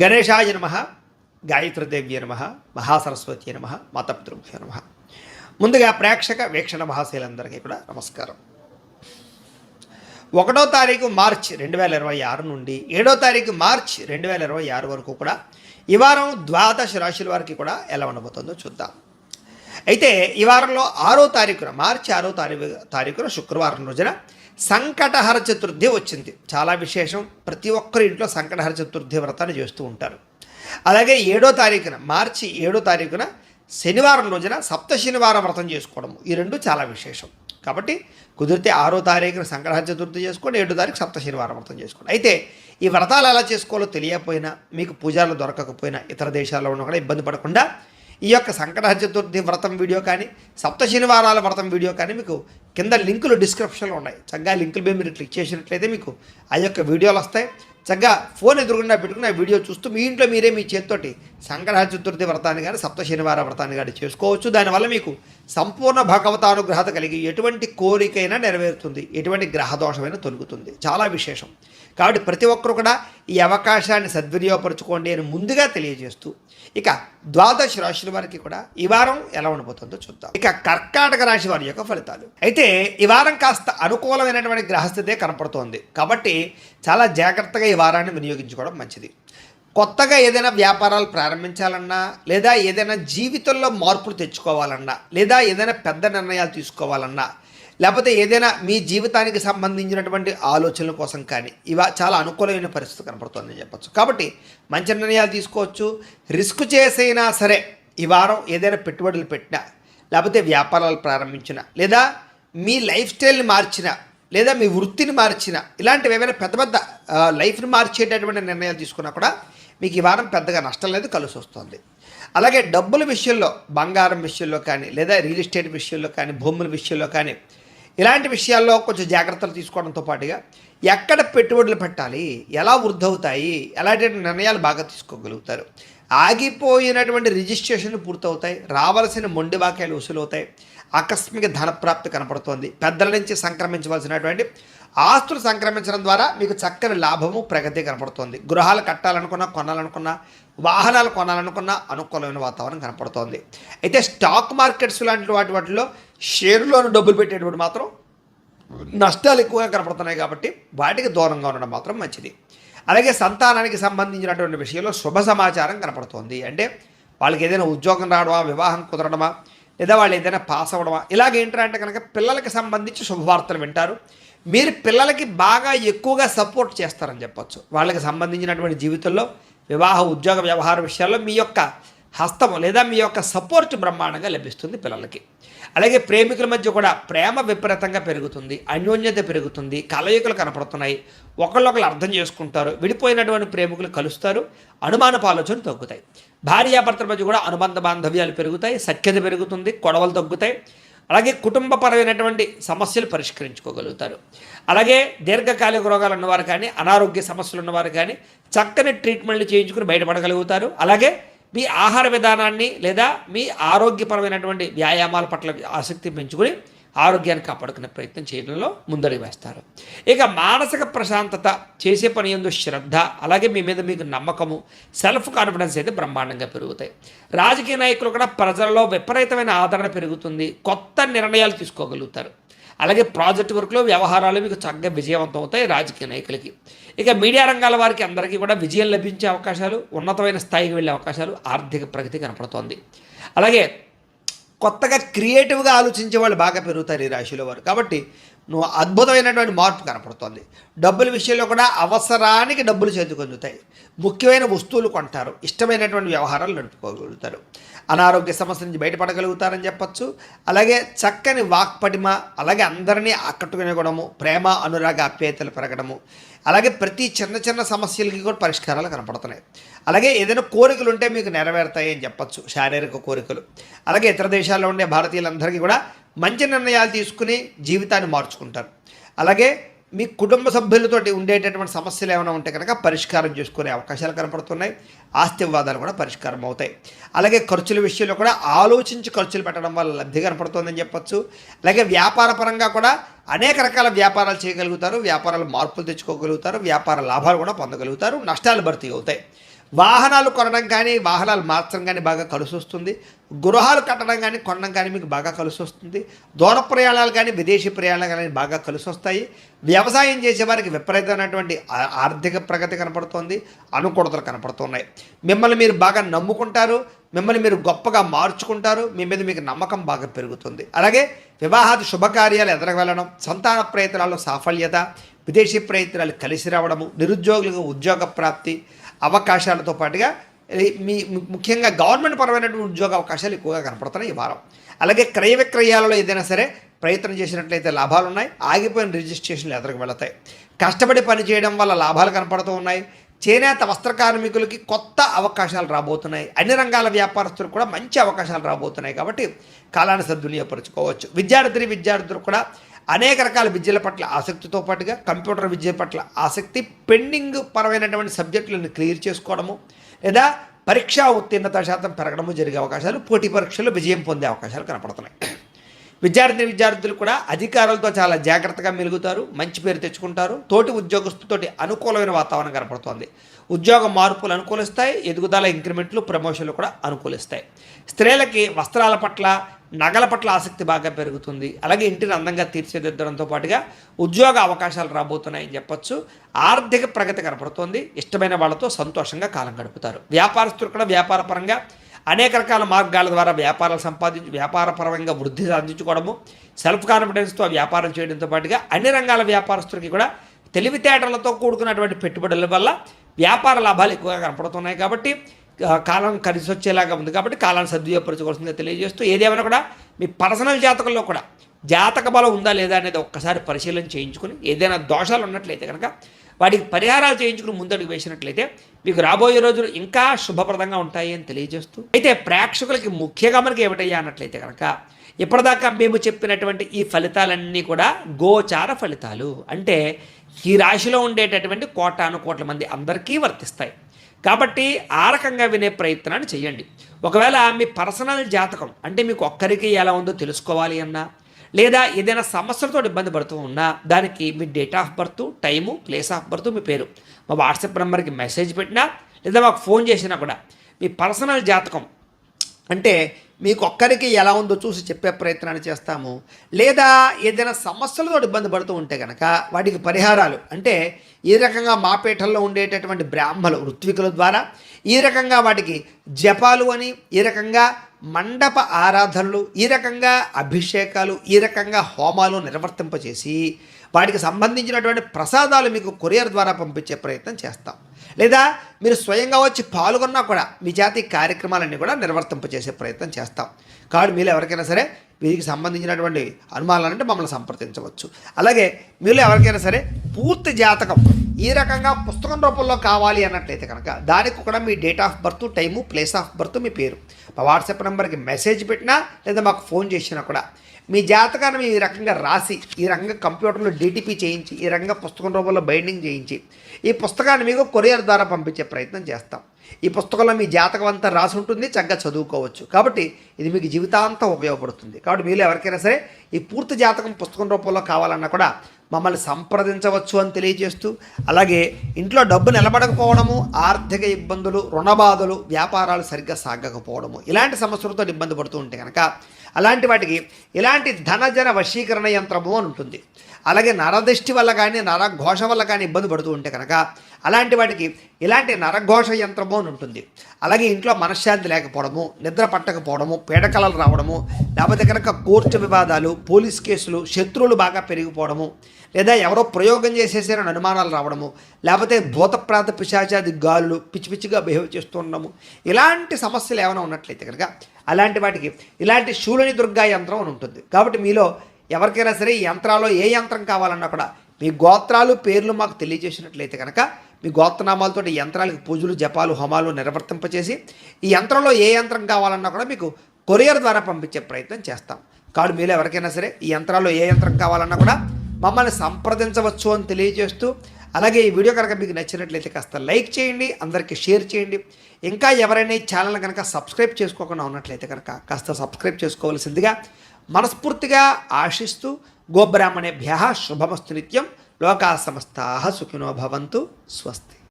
గణేశాయ నమ, గాయత్రీదేవ్య నమ, మహాసరస్వతి నమ, మాతాపితృభ్యో నమ. ముందుగా ప్రేక్షక వీక్షణ మహాశైలందరికీ కూడా నమస్కారం. 1వ తారీఖు మార్చి 2026 నుండి 7వ తారీఖు మార్చి 2026 వరకు కూడా ఈ వారం ద్వాదశ రాశుల వారికి కూడా ఎలా ఉండబోతుందో చూద్దాం. అయితే ఈ వారంలో 6వ తారీఖున మార్చి 6వ తారీఖున శుక్రవారం రోజున సంకటహర చతుర్థి వచ్చింది. చాలా విశేషం. ప్రతి ఒక్కరి ఇంట్లో సంకటహర చతుర్థి వ్రతాన్ని చేస్తూ ఉంటారు. అలాగే 7వ తారీఖున మార్చి 7వ తారీఖున శనివారం రోజున సప్త శనివారం వ్రతం చేసుకోవడం, ఈ రెండు చాలా విశేషం. కాబట్టి కుదిరితే 6వ తారీఖున సంకటహర చతుర్థి చేసుకోండి, 7వ తారీఖు సప్త శనివారం వ్రతం చేసుకోండి. అయితే ఈ వ్రతాలు ఎలా చేసుకోవాలో తెలియకపోయినా, మీకు పూజలు దొరకకపోయినా, ఇతర దేశాల్లో ఉన్న కూడా ఇబ్బంది పడకుండా ఈ యొక్క సంకటహర చతుర్థి వ్రతం వీడియో కానీ, సప్త శనివారాల వ్రతం వీడియో కానీ మీకు కింద లింకులు డిస్క్రిప్షన్లో ఉన్నాయి. చక్కగా లింకుల మీద మీరు క్లిక్ చేసినట్లయితే మీకు ఆ యొక్క వీడియోలు వస్తాయి. చక్కగా ఫోన్ ఎదురుగుండా పెట్టుకుని ఆ వీడియో చూస్తూ మీ ఇంట్లో మీరే మీ చేతితోటి సంకటహర చతుర్థి వ్రతాన్ని కానీ సప్త శనివార వ్రతాన్ని కానీ చేసుకోవచ్చు. దానివల్ల మీకు సంపూర్ణ భగవతానుగ్రహత కలిగి ఎటువంటి కోరికైనా నెరవేరుతుంది, ఎటువంటి గ్రహదోషమైనా తొలుగుతుంది. చాలా విశేషం. కాబట్టి ప్రతి ఒక్కరు కూడా ఈ అవకాశాన్ని సద్వినియోగపరచుకోండి అని ముందుగా తెలియజేస్తూ, ఇక ద్వాదశ రాశుల వారికి కూడా ఈ వారం ఎలా ఉండబోతుందో చూద్దాం. ఇక కర్కాటక రాశి వారి యొక్క ఫలితాలు. అయితే ఈ వారం కాస్త అనుకూలమైనటువంటి గ్రహస్థితే కనపడుతోంది. కాబట్టి చాలా జాగ్రత్తగా ఈ వారాన్ని వినియోగించుకోవడం మంచిది. కొత్తగా ఏదైనా వ్యాపారాలు ప్రారంభించాలన్నా, లేదా ఏదైనా జీవితంలో మార్పులు తెచ్చుకోవాలన్నా, లేదా ఏదైనా పెద్ద నిర్ణయాలు తీసుకోవాలన్నా, లేకపోతే ఏదైనా మీ జీవితానికి సంబంధించినటువంటి ఆలోచనల కోసం కానీ చాలా అనుకూలమైన పరిస్థితి కనపడుతుందని చెప్పచ్చు. కాబట్టి మంచి నిర్ణయాలు తీసుకోవచ్చు. రిస్క్ చేసైనా సరే ఈ వారం ఏదైనా పెట్టుబడులు పెట్టినా, లేకపోతే వ్యాపారాలు ప్రారంభించినా, లేదా మీ లైఫ్ స్టైల్ని మార్చినా, లేదా మీ వృత్తిని మార్చినా, ఇలాంటివి ఏమైనా పెద్ద పెద్ద లైఫ్ని మార్చేటటువంటి నిర్ణయాలు తీసుకున్నా కూడా మీకు ఈ వారం పెద్దగా నష్టం లేదు, కలిసి వస్తుంది. అలాగే డబ్బుల విషయంలో, బంగారం విషయంలో కానీ, లేదా రియల్ ఎస్టేట్ విషయంలో కానీ, భూముల విషయంలో కానీ, ఇలాంటి విషయాల్లో కొంచెం జాగ్రత్తలు తీసుకోవడంతో పాటుగా ఎక్కడ పెట్టుబడులు పెట్టాలి, ఎలా వృద్ధి అవుతాయి, ఎలాంటి నిర్ణయాలు బాగా తీసుకోగలుగుతారు. ఆగిపోయినటువంటి రిజిస్ట్రేషన్లు పూర్తవుతాయి, రావాల్సిన మొండి బాకాయలు వసూలవుతాయి, ఆకస్మిక ధనప్రాప్తి కనపడుతోంది. పెద్దల నుంచి సంక్రమించవలసినటువంటి ఆస్తులు సంక్రమించడం ద్వారా మీకు చక్కని లాభము, ప్రగతి కనపడుతోంది. గృహాలు కట్టాలనుకున్నా, కొనాలనుకున్నా, వాహనాలు కొనాలనుకున్నా అనుకూలమైన వాతావరణం కనపడుతోంది. అయితే స్టాక్ మార్కెట్స్ లాంటి వాటిలో షేర్లోని డబ్బులు పెట్టేటువంటి మాత్రం నష్టాలు ఎక్కువగా కనపడుతున్నాయి. కాబట్టి వాటికి దూరంగా ఉండడం మాత్రం మంచిది. అలాగే సంతానానికి సంబంధించినటువంటి విషయంలో శుభ సమాచారం కనపడుతోంది. అంటే వాళ్ళకి ఏదైనా ఉద్యోగం రావడమా, వివాహం కుదరడమా, లేదా వాళ్ళు ఏదైనా పాస్ అవ్వడమా, ఇలాగేంటంటే కనుక పిల్లలకి సంబంధించి శుభవార్తలు వింటారు. మీరు పిల్లలకి బాగా ఎక్కువగా సపోర్ట్ చేస్తారని చెప్పచ్చు. వాళ్ళకి సంబంధించినటువంటి జీవితంలో వివాహ, ఉద్యోగ, వ్యవహార విషయాల్లో మీ యొక్క హస్తము లేదా మీ యొక్క సపోర్ట్ బ్రహ్మాండంగా లభిస్తుంది పిల్లలకి. అలాగే ప్రేమికుల మధ్య కూడా ప్రేమ విపరీతంగా పెరుగుతుంది, అన్యోన్యత పెరుగుతుంది, కలయికలు కనపడుతున్నాయి, ఒకళ్ళొకళ్ళు అర్థం చేసుకుంటారు, విడిపోయినటువంటి ప్రేమికులు కలుస్తారు, అనుమానపు ఆలోచనలు తగ్గుతాయి. భార్యాభర్తల మధ్య కూడా అనుబంధ బాంధవ్యాలు పెరుగుతాయి, సఖ్యత పెరుగుతుంది, గొడవలు తగ్గుతాయి. అలాగే కుటుంబపరమైనటువంటి సమస్యలు పరిష్కరించుకోగలుగుతారు. అలాగే దీర్ఘకాలిక రోగాలు ఉన్నవారు కానీ, అనారోగ్య సమస్యలు ఉన్నవారు కానీ చక్కని ట్రీట్మెంట్లు చేయించుకుని బయటపడగలుగుతారు. అలాగే మీ ఆహార విధానాన్ని లేదా మీ ఆరోగ్యపరమైనటువంటి వ్యాయామాల పట్ల ఆసక్తి పెంచుకొని ఆరోగ్యాన్ని కాపాడుకునే ప్రయత్నం చేయడంలో ముందడుగు వేస్తారు. ఇక మానసిక ప్రశాంతత, చేసే పని యందు శ్రద్ధ, అలాగే మీ మీద మీకు నమ్మకము, సెల్ఫ్ కాన్ఫిడెన్స్ అయితే బ్రహ్మాండంగా పెరుగుతాయి. రాజకీయ నాయకులు కూడా ప్రజలలో విపరీతమైన ఆదరణ పెరుగుతుంది, కొత్త నిర్ణయాలు తీసుకోగలుగుతారు. అలాగే ప్రాజెక్ట్ వర్క్లో, వ్యవహారాలు మీకు చక్కగా విజయవంతం అవుతాయి రాజకీయ నాయకులకి. ఇక మీడియా రంగాల వారికి అందరికీ కూడా విజయం లభించే అవకాశాలు, ఉన్నతమైన స్థాయికి వెళ్ళే అవకాశాలు, ఆర్థిక ప్రగతి కనపడుతోంది. అలాగే కొత్తగా క్రియేటివ్గా ఆలోచించే వాళ్ళు బాగా పెరుగుతారు ఈ రాశిలో వారు. కాబట్టి అద్భుతమైనటువంటి మార్పు కనపడుతోంది. డబ్బుల విషయంలో కూడా అవసరానికి డబ్బులు చేతికి అందుతాయి, ముఖ్యమైన వస్తువులు కొంటారు, ఇష్టమైనటువంటి వ్యవహారాలు నడుపుకోగలుగుతారు, అనారోగ్య సమస్య నుంచి బయటపడగలుగుతారని చెప్పచ్చు. అలాగే చక్కని వాక్పటిమ, అలాగే అందరినీ ఆకట్టుకునే గుణము, ప్రేమ, అనురాగ, ఆప్యాయతలు పెరగడము, అలాగే ప్రతి చిన్న చిన్న సమస్యలకి కూడా పరిష్కారాలు కనపడుతున్నాయి. అలాగే ఏదైనా కోరికలు ఉంటే మీకు నెరవేరుతాయి అని చెప్పచ్చు, శారీరక కోరికలు. అలాగే ఇతర దేశాల్లో ఉండే భారతీయులందరికీ కూడా మంచి నిర్ణయాలు తీసుకుని జీవితాన్ని మార్చుకుంటారు. అలాగే మీ కుటుంబ సభ్యులతోటి ఉండేటటువంటి సమస్యలు ఏమైనా ఉంటే కనుక పరిష్కారం చేసుకునే అవకాశాలు కనపడుతున్నాయి. ఆస్తి వివాదాలు కూడా పరిష్కారం అవుతాయి. అలాగే ఖర్చుల విషయంలో కూడా ఆలోచించి ఖర్చులు పెట్టడం వల్ల లబ్ధి కనపడుతుందని చెప్పచ్చు. అలాగే వ్యాపార పరంగా కూడా అనేక రకాల వ్యాపారాలు చేయగలుగుతారు, వ్యాపారాలు మార్పులు తెచ్చుకోగలుగుతారు, వ్యాపార లాభాలు కూడా పొందగలుగుతారు, నష్టాలు భర్తీ అవుతాయి. వాహనాలు కొనడం కానీ వాహనాలు మార్చడం కానీ బాగా కలిసి వస్తుంది. గృహాలు కట్టడం కానీ కొనడం కానీ మీకు బాగా కలిసి వస్తుంది. దూర ప్రయాణాలు కానీ విదేశీ ప్రయాణాలు కానీ బాగా కలిసి వస్తాయి. వ్యవసాయం చేసే వారికి విపరీతమైనటువంటి ఆర్థిక ప్రగతి కనపడుతోంది. అనుకూలతలు కనపడుతున్నాయి. మిమ్మల్ని మీరు బాగా నమ్ముకుంటారు. మిమ్మల్ని మీరు గొప్పగా మార్చుకుంటారు. మీ మీద మీకు నమ్మకం బాగా పెరుగుతుంది. అలాగే వివాహాది శుభకార్యాలు ఎదురు వెళ్ళడం, సంతాన ప్రయత్నాల్లో సాఫల్యత, విదేశీ ప్రయత్నాలు కలిసి రావడము, నిరుద్యోగులకు ఉద్యోగ ప్రాప్తి అవకాశాలతో పాటుగా ముఖ్యంగా గవర్నమెంట్ పరమైనటువంటి ఉద్యోగ అవకాశాలు ఎక్కువగా కనపడుతున్నాయి ఈ వారం. అలాగే క్రయ విక్రయాలలో ఏదైనా సరే ప్రయత్నం చేసినట్లయితే లాభాలు ఉన్నాయి. ఆగిపోయిన రిజిస్ట్రేషన్లు ఎదురుకు వెళతాయి. కష్టపడి పని చేయడం వల్ల లాభాలు కనపడుతూ ఉన్నాయి. చేనేత వస్త్ర కార్మికులకి కొత్త అవకాశాలు రాబోతున్నాయి. అన్ని రంగాల వ్యాపారస్తులకు కూడా మంచి అవకాశాలు రాబోతున్నాయి. కాబట్టి కాలాన్ని సద్వినియోగపరుచుకోవచ్చు. విద్యార్థులు కూడా అనేక రకాల విద్యల పట్ల ఆసక్తితో పాటుగా కంప్యూటర్ విద్య పట్ల ఆసక్తి, పెండింగ్ పరమైనటువంటి సబ్జెక్టులను క్లియర్ చేసుకోవడము లేదా పరీక్షా ఉత్తీర్ణత శాతం పెరగడము జరిగే అవకాశాలు, పోటీ పరీక్షల్లో విజయం పొందే అవకాశాలు కనపడుతున్నాయి. విద్యార్థులు కూడా అధికారులతో చాలా జాగ్రత్తగా మెలుగుతారు. మంచి పేరు తెచ్చుకుంటారు. తోటి ఉద్యోగస్తుతోటి అనుకూలమైన వాతావరణం కనపడుతోంది. ఉద్యోగ మార్పులు అనుకూలిస్తాయి. ఎదుగుదల, ఇంక్రిమెంట్లు, ప్రమోషన్లు కూడా అనుకూలిస్తాయి. స్త్రీలకి వస్త్రాల పట్ల, నగల పట్ల ఆసక్తి బాగా పెరుగుతుంది. అలాగే ఇంటిని అందంగా తీర్చిదిద్దడంతో పాటుగా ఉద్యోగ అవకాశాలు రాబోతున్నాయని చెప్పొచ్చు. ఆర్థిక ప్రగతి కనపడుతోంది. ఇష్టమైన వాళ్ళతో సంతోషంగా కాలం గడుపుతారు. వ్యాపారస్తులు కూడా వ్యాపారపరంగా అనేక రకాల మార్గాల ద్వారా వ్యాపారపరంగా వృద్ధి సాధించుకోవడము, సెల్ఫ్ కాన్ఫిడెన్స్తో వ్యాపారం చేయడంతో పాటుగా అన్ని రంగాల వ్యాపారస్తులకి కూడా తెలివితేటలతో కూడుకున్నటువంటి పెట్టుబడుల వల్ల వ్యాపార లాభాలు ఎక్కువగా కనపడుతున్నాయి. కాబట్టి కాలం కలిసి వచ్చేలాగా ఉంది. కాబట్టి కాలాన్ని సద్వినియోగపరచుకోవాల్సిందిగా తెలియజేస్తూ, ఏదేమైనా కూడా మీ పర్సనల్ జాతకంలో కూడా జాతక బలం ఉందా లేదా అనేది ఒక్కసారి పరిశీలన చేయించుకుని, ఏదైనా దోషాలు ఉన్నట్లయితే కనుక వాటికి పరిహారాలు చేయించుకుని ముందడుగు వేసినట్లయితే మీకు రాబోయే రోజులు ఇంకా శుభప్రదంగా ఉంటాయి అని తెలియజేస్తూ, అయితే ప్రేక్షకులకి ముఖ్యంగా మనకి ఏమిటయ్యా అన్నట్లయితే కనుక ఇప్పటిదాకా మేము చెప్పినటువంటి ఈ ఫలితాలన్నీ కూడా గోచార ఫలితాలు. అంటే ఈ రాశిలో ఉండేటటువంటి కోటాను కోట్ల మంది అందరికీ వర్తిస్తాయి. కాబట్టి ఆ రకంగా వినే ప్రయత్నాన్ని చేయండి. ఒకవేళ మీ పర్సనల్ జాతకం అంటే మీకు ఒక్కరికి ఎలా ఉందో తెలుసుకోవాలి అన్నా, లేదా ఏదైనా సమస్యలతో ఇబ్బంది పడుతూ ఉన్నా, దానికి మీ date of birth, time, place of birth, మీ పేరు మా వాట్సాప్ నెంబర్కి మెసేజ్ పెట్టినా లేదా మాకు ఫోన్ చేసినా కూడా మీ పర్సనల్ జాతకం అంటే మీకు ఒక్కరికి ఎలా ఉందో చూసి చెప్పే ప్రయత్నాన్ని చేస్తాము. లేదా ఏదైనా సమస్యలతో ఇబ్బంది పడుతూ ఉంటే కనుక వాటికి పరిహారాలు అంటే ఈ రకంగా మా పీఠంలో ఉండేటటువంటి బ్రాహ్మలు ఋత్వికుల ద్వారా ఈ రకంగా వాటికి జపాలు అని, ఈ రకంగా మండప ఆరాధనలు, ఈ రకంగా అభిషేకాలు, ఈ రకంగా హోమాలు నిర్వర్తింపచేసి వాటికి సంబంధించినటువంటి ప్రసాదాలు మీకు కొరియర్ ద్వారా పంపించే ప్రయత్నం చేస్తాం. లేదా మీరు స్వయంగా వచ్చి పాల్గొన్నా కూడా మీ జాతి కార్యక్రమాలన్నీ కూడా నిర్వర్తింపచేసే ప్రయత్నం చేస్తాం. కాబట్టి మీరు ఎవరికైనా సరే వీరికి సంబంధించినటువంటి అనుమానాలంటే మమ్మల్ని సంప్రదించవచ్చు. అలాగే మీరు ఎవరికైనా సరే పూర్తి జాతకం ఈ రకంగా పుస్తకం రూపంలో కావాలి అన్నట్లయితే కనుక దానికి కూడా మీ date of birth, time, place of birth, మీ పేరు మా వాట్సాప్ నెంబర్కి మెసేజ్ పెట్టినా లేదా మాకు ఫోన్ చేసినా కూడా మీ జాతకాన్ని ఈ రకంగా రాసి, ఈ రకంగా కంప్యూటర్లో డిటిపి చేయించి, ఈ రకంగా పుస్తకం రూపంలో బైండింగ్ చేయించి ఈ పుస్తకాన్ని మీకు కొరియర్ ద్వారా పంపించే ప్రయత్నం చేస్తాం. ఈ పుస్తకంలో మీ జాతకం అంతా రాసి ఉంటుంది, చక్కగా చదువుకోవచ్చు. కాబట్టి ఇది మీకు జీవితాంతం ఉపయోగపడుతుంది. కాబట్టి మీరు ఎవరికైనా సరే ఈ పూర్తి జాతకం పుస్తకం రూపంలో కావాలన్నా కూడా మమ్మల్ని సంప్రదించవచ్చు అని తెలియజేస్తూ, అలాగే ఇంట్లో డబ్బు నిలబడకపోవడము, ఆర్థిక ఇబ్బందులు, రుణబాధలు, వ్యాపారాలు సరిగ్గా సాగకపోవడము, ఇలాంటి సమస్యలతో ఇబ్బంది పడుతూ ఉంటే కనుక అలాంటి వాటికి ఇలాంటి ధనజన వశీకరణ యంత్రము అని ఉంటుంది. అలాగే నరదృష్టి వల్ల కానీ నరఘోష వల్ల కానీ ఇబ్బంది పడుతూ ఉంటే కనుక అలాంటి వాటికి ఇలాంటి నరఘోష యంత్రము అని ఉంటుంది. అలాగే ఇంట్లో మనశ్శాంతి లేకపోవడము, నిద్ర పట్టకపోవడము, పీడకలలు రావడము, లేకపోతే కనుక కోర్టు వివాదాలు, పోలీస్ కేసులు, శత్రువులు బాగా పెరిగిపోవడము, లేదా ఎవరో ప్రయోగం చేసేసారని అనుమానాలు రావడము, లేకపోతే భూతప్రాంత పిశాచాది గాలులు పిచ్చి పిచ్చిగా బిహేవ్ చేస్తూ ఉండడము, ఇలాంటి సమస్యలు ఏమైనా ఉన్నట్లయితే కనుక అలాంటి వాటికి ఇలాంటి శూలిని దుర్గా యంత్రం అని ఉంటుంది. కాబట్టి మీలో ఎవరికైనా సరే ఈ యంత్రాల్లో ఏ యంత్రం కావాలన్నా కూడా మీ గోత్రాలు, పేర్లు మాకు తెలియజేసినట్లయితే కనుక మీ గోత్రనామాలతో ఈ యంత్రాలకు పూజలు, జపాలు, హోమాలు నిర్వర్తింపచేసి ఈ యంత్రంలో ఏ యంత్రం కావాలన్నా కూడా మీకు కొరియర్ ద్వారా పంపించే ప్రయత్నం చేస్తాం. కాబట్టి మీలో ఎవరికైనా సరే ఈ యంత్రాల్లో ఏ యంత్రం కావాలన్నా కూడా మమ్మల్ని సంప్రదించవచ్చు అని తెలియజేస్తూ, అలాగే ఈ వీడియో కనుక మీకు నచ్చినట్లయితే కాస్త లైక్ చేయండి, అందరికీ షేర్ చేయండి. ఇంకా ఎవరైనా ఈ ఛానల్ కనుక సబ్స్క్రైబ్ చేసుకోకుండా ఉన్నట్లయితే కనుక కాస్త సబ్స్క్రైబ్ చేసుకోవాల్సిందిగా మనస్ఫూర్తిగా ఆశిస్తూ, గోబ్రాహ్మణేభ్యః శుభమస్తు నిత్యం. లోకా సమస్తాః సుఖినో భవంతు. స్వస్తి.